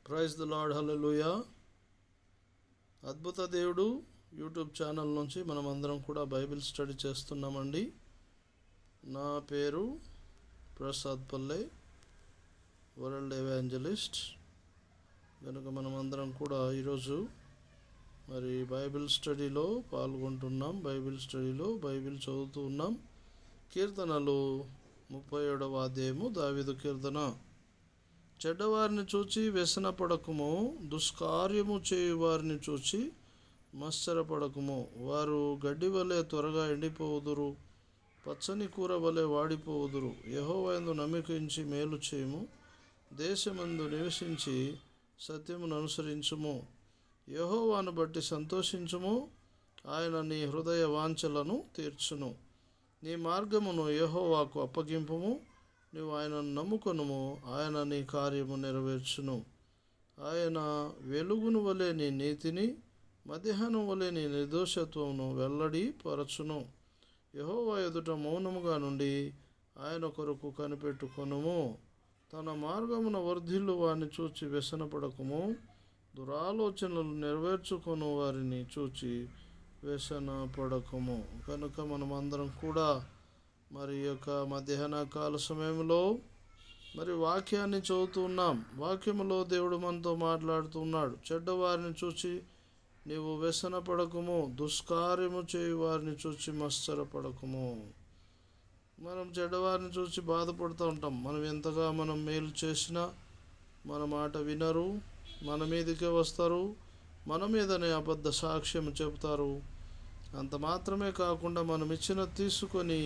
Praise the lord, హల్లెలూయా. అద్భుత దేవుడు YouTube channel నుంచి మనం అందరం కూడా బైబిల్ స్టడీ చేస్తున్నామండి. నా పేరు ప్రసాద్ పల్లె, వరల్డ్ ఎవాంజలిస్ట్. కనుక మనం అందరం కూడా ఈరోజు మరి బైబిల్ స్టడీలో పాల్గొంటున్నాం. బైబిల్ చదువుతూ ఉన్నాం. కీర్తనలు 37వ అధ్యాయము, దావీదు కీర్తన. చెడ్డవారిని చూచి వ్యసనపడకుము, దుష్కార్యము చేయువారిని చూచి మత్సరపడకుము. వారు గడ్డి వలె త్వరగా ఎండిపోవుదురు, పచ్చని కూర వలె వాడిపోవుదురు. యెహోవాయందు నమ్మకించి మేలు చేయుము, దేశమందు నివసించి సత్యమును అనుసరించుము. యెహోవాను బట్టి సంతోషించుము, ఆయన నీ హృదయ వాంఛలను తీర్చును. నీ మార్గమును యెహోవాకు అప్పగింపుము, నీవు ఆయనను నమ్ముకొనుము, ఆయన నీ కార్యము నెరవేర్చును. ఆయన వెలుగును వలె నీ నీతిని, మధ్యాహ్నం వలె నీ నిర్దోషత్వమును వెల్లడి పరచును. యెహోవా ఎదుట మౌనముగా నుండి ఆయన కొరకు కనిపెట్టుకొనుము. తన మార్గమున వర్ధిల్లు వారిని చూచి వ్యసనపడకుము, దురాలోచనలు నెరవేర్చుకొను వారిని చూచి వ్యసనపడకుము. కనుక మనమందరం కూడా మరి యొక్క మధ్యాహ్న కాల సమయంలో మరి వాక్యాన్ని చదువుతున్నాం. వాక్యములో దేవుడు మనతో మాట్లాడుతున్నాడు. చెడ్డవారిని చూచి నీవు వ్యసనపడకుము, దుష్కార్యము చేయు వారిని చూచి మత్సరపడకుము. మనం చెడ్డవారిని చూసి బాధపడుతూ ఉంటాం. మనం ఎంతగా మేలు చేసినా మన మాట వినరు, మన మీదకే వస్తారు, మన మీదనే అబద్ధ సాక్ష్యం చెబుతారు. అంత మాత్రమే కాకుండా మనం ఇచ్చిన తీసుకొని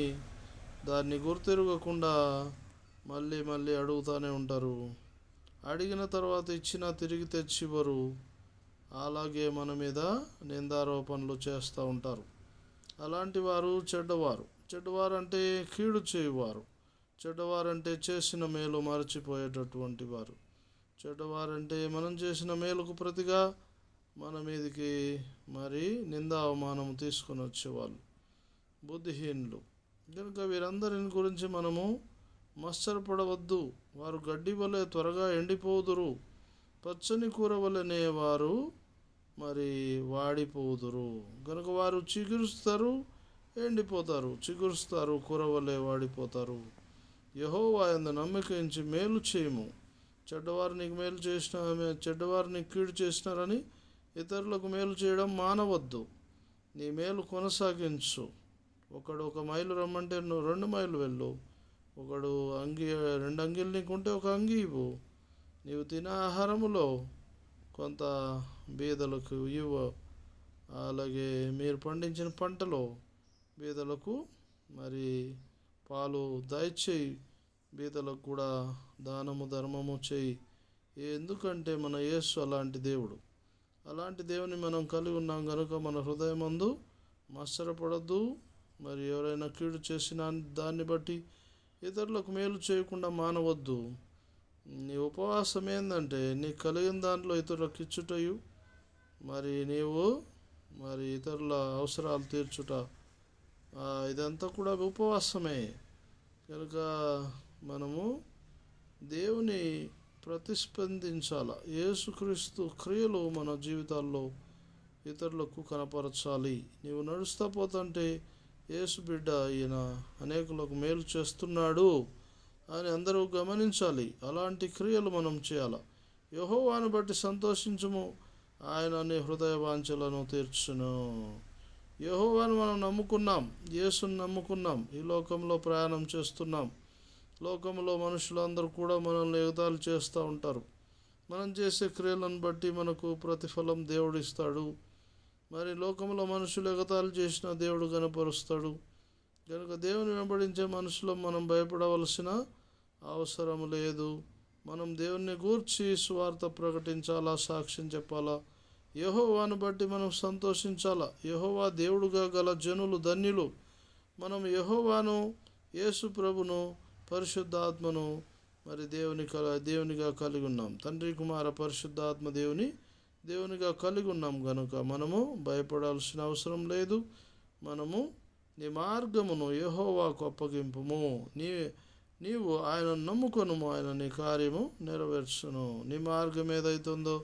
దాన్ని గుర్తెరగకుండా మళ్ళీ అడుగుతూనే ఉంటారు. అడిగిన తర్వాత ఇచ్చినా తిరిగి తెచ్చివ్వరు. అలాగే మన మీద నిందారోపణలు చేస్తూ ఉంటారు. అలాంటి వారు చెడ్డవారు. చెడ్డవారు అంటే కీడు చేయువారు. చెడ్డవారంటే చేసిన మేలు మరచిపోయేటటువంటి వారు. చెడ్డవారంటే మనం చేసిన మేలుకు ప్రతిగా మన మీదకి మరి నిందా అవమానం తీసుకొని వచ్చేవాళ్ళు, బుద్ధిహీనులు. కనుక వీరందరిని గురించి మనము మత్సరపడవద్దు. వారు గడ్డి వలె త్వరగా ఎండిపోదురు, పచ్చని కూర వలెనే వారు మరి వాడిపోదురు. కనుక వారు చిగురుస్తారు, ఎండిపోతారు, చిగురుస్తారు, కూర వలె వాడిపోతారు. యెహోవా యందు నమ్మకించి మేలు చేయము. చెడ్డవారు నీకు మేలు చెడ్డవారు నీకు కీడు చేసినారని ఇతరులకు మేలు చేయడం మానవద్దు. నీ మేలు కొనసాగించు. ఒకడు 1 మైలు రమ్మంటే నువ్వు 2 మైళ్ళు వెళ్ళు. ఒకడు 2 అంగీలు నీకుంటే 1 అంగీ ఇవ్వు. నీవు తినే ఆహారములో కొంత బీదలకు ఇవ్వు. అలాగే మీరు పండించిన పంటలో బీదలకు మరి పాలు దయచేయి. బీదలకు కూడా దానము ధర్మము చేయి. ఎందుకంటే మన యేసు అలాంటి దేవుడు. అలాంటి దేవుని మనం కలిగి ఉన్నాం కనుక మన హృదయమందు మత్సరపడద్దు. మరి ఎవరైనా కీడు చేసిన దాన్ని బట్టి ఇతరులకు మేలు చేయకుండా మానవద్దు. నీ ఉపవాసం ఏంటంటే నీకు కలిగిన దాంట్లో ఇతరులకు ఇచ్చుటయు, మరి నీవు మరి ఇతరుల అవసరాలు తీర్చుట, ఇదంతా కూడా ఉపవాసమే. కనుక మనము దేవుని ప్రతిస్పందించాల. యేసుక్రీస్తు క్రియలు మన జీవితాల్లో ఇతరులకు కనపరచాలి. నీవు నడుస్తూ పోతుంటే యేసు బిడ్డ ఈయన అనేకులకు మేలు చేస్తున్నాడు అని అందరూ గమనించాలి. అలాంటి క్రియలు మనం చేయాలి. యెహోవాను బట్టి సంతోషించుము, ఆయన నీ హృదయ వాంఛలను తీర్చును. యెహోవాను మనం నమ్ముకున్నాం, యేసుని నమ్ముకున్నాం, ఈ లోకంలో ప్రయాణం చేస్తున్నాం. లోకంలో మనుషులందరూ కూడా మనల్ని ఎగతాళి చేస్తూ ఉంటారు. మనం చేసే క్రియలను బట్టి మనకు ప్రతిఫలం దేవుడు ఇస్తాడు. మరి లోకంలో మనుషులు ఎగతాళి చేసిన దేవుడు కనపరుస్తాడు. కనుక దేవుని వెంబడించే మనుషులు మనం భయపడవలసిన అవసరం లేదు. మనం దేవుని గూర్చి సువార్త ప్రకటించాలా, సాక్ష్యం చెప్పాలా. యెహోవాను బట్టి మనం సంతోషించాలా. యెహోవా దేవుడుగా గల జనులు ధన్యులు. మనం యెహోవాను, యేసు ప్రభును, పరిశుద్ధాత్మను మరి దేవునిగా కలిగి ఉన్నాం. తండ్రి, కుమార, పరిశుద్ధాత్మ దేవునిగా కలిగి ఉన్నాం కనుక మనము భయపడాల్సిన అవసరం లేదు. మనము నీ మార్గమును యెహోవాకు అప్పగింపుము. నీవు ఆయన నమ్ముకొనుము, ఆయన నీ కార్యము నెరవేర్చును. నీ మార్గం ఏదైతుందో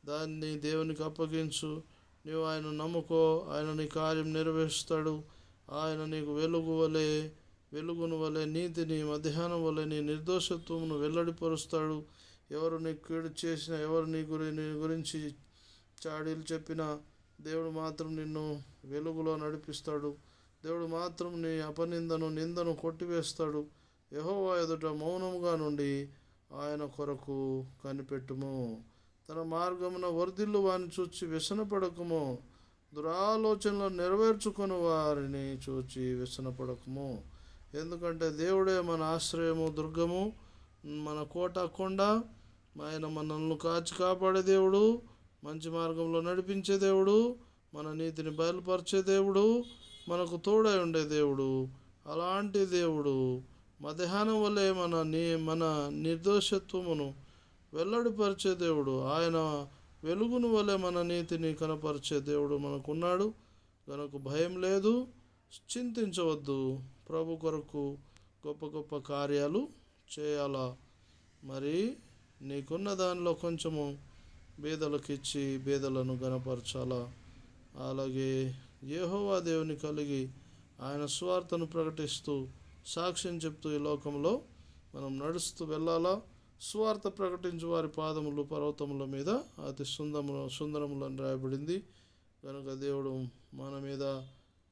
దాన్ని దేవునికి అప్పగించు. నీవు ఆయన నమ్ముకో, ఆయన నీ కార్యం నెరవేరుస్తాడు. ఆయన నీకు వెలుగును వలె నీతిని మధ్యాహ్నం వలె నీ నిర్దోషత్వమును వెల్లడిపరుస్తాడు. ఎవరు నీకు కీడు చేసినా, ఎవరు నీ గురించి చాడీలు చెప్పినా దేవుడు మాత్రం నిన్ను వెలుగులో నడిపిస్తాడు. దేవుడు మాత్రం నీ నిందను కొట్టివేస్తాడు. యెహోవా ఎదుట మౌనముగా నుండి ఆయన కొరకు కనిపెట్టుము. తన మార్గమున వర్ధిల్లు వారిని చూచి వ్యసనపడకము. దురాలోచనలు నెరవేర్చుకుని వారిని చూచి వ్యసనపడకము. ఎందుకంటే దేవుడే మన ఆశ్రయము, దుర్గము, మన కోట, కొండ. ఆయన మనల్ని కాపాడే దేవుడు, మంచి మార్గంలో నడిపించే దేవుడు, మన నీతిని బయలుపరిచే దేవుడు, మనకు తోడై ఉండే దేవుడు. అలాంటి దేవుడు మధ్యాహ్నం వల్లే మన నిర్దోషత్వమును వెల్లడిపరిచే దేవుడు. ఆయన వెలుగును వలె మన నీతిని కనపరిచే దేవుడు మనకున్నాడు. కనుక భయం లేదు, చింతించవద్దు. ప్రభు కొరకు గొప్ప గొప్ప కార్యాలు చేయాలా. మరి నీకున్న దానిలో కొంచెము బీదలకు ఇచ్చి బీదలను గనపరచాలా. అలాగే యెహోవా దేవుని కలిగి ఆయన సువార్తను ప్రకటిస్తూ సాక్ష్యం చెప్తూ ఈ లోకంలో మనం నడుస్తూ వెళ్ళాలా. సువార్త ప్రకటించు వారి పాదములు పర్వతముల మీద అతి సుందరములను రాయబడింది. కనుక దేవుడు మన మీద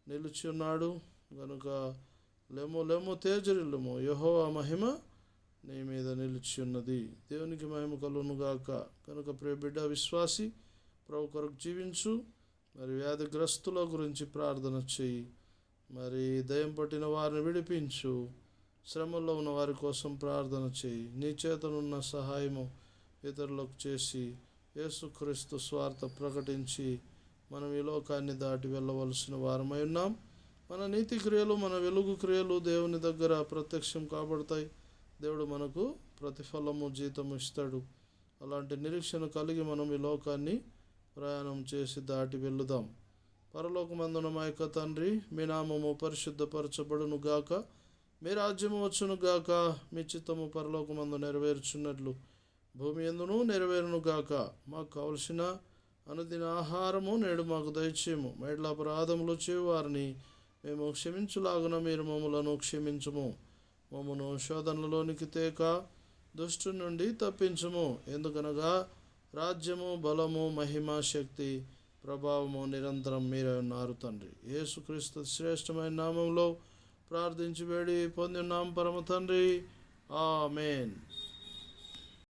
నిలిచి ఉన్నాడు. కనుక లెమ్ము తేజరిల్లుము, యెహోవా మహిమ నీ మీద నిలిచి ఉన్నది. దేవునికి మహిమ కలుగును గాక. కనుక ప్రియ బిడ్డ, విశ్వాసి, ప్రభు కొరకు జీవించు. మరి వ్యాధిగ్రస్తుల గురించి ప్రార్థన చెయ్యి. మరి దయ్యం పట్టిన వారిని విడిపించు. శ్రమల్లో ఉన్న వారి కోసం ప్రార్థన చేయి. నీ చేతనున్న సహాయము ఇతరులకు చేసి యేసుక్రీస్తు స్వార్థ ప్రకటించి మనం ఈ లోకాన్ని దాటి వెళ్ళవలసిన వారమై ఉన్నాం. మన నీతి క్రియలు, మన వెలుగు క్రియలు దేవుని దగ్గర ప్రత్యక్షం కాబడతాయి. దేవుడు మనకు ప్రతిఫలము, జీతము ఇస్తాడు. అలాంటి నిరీక్షణ కలిగి మనం ఈ లోకాన్ని ప్రయాణం చేసి దాటి వెళ్ళుదాం. పరలోకమందున మా యొక్క తండ్రి, మీ నామము పరిశుద్ధపరచబడును గాక. మీ రాజ్యము వచ్చును గాక. మీ చిత్తము పరలోకమందు నెరవేర్చున్నట్లు భూమి యందును నెరవేరును గాక. మాకు కావలసిన అనుదిన ఆహారము నేడు మాకు దయచేయము. మేడ్ల అపరాధములు చేయువారిని మేము క్షమించులాగున మీరు మమ్మలను క్షమించుము. మమ్మను శోధనలలోనికి తేక దుష్టు నుండి తప్పించుము. ఎందుకనగా రాజ్యము, బలము, మహిమ, శక్తి, ప్రభావము నిరంతరం మీరే ఉన్నారు తండ్రి. యేసుక్రీస్తు శ్రేష్టమైన నామంలో ప్రార్థించి వేడి పొందినాం పరమ తండ్రి. ఆమేన్.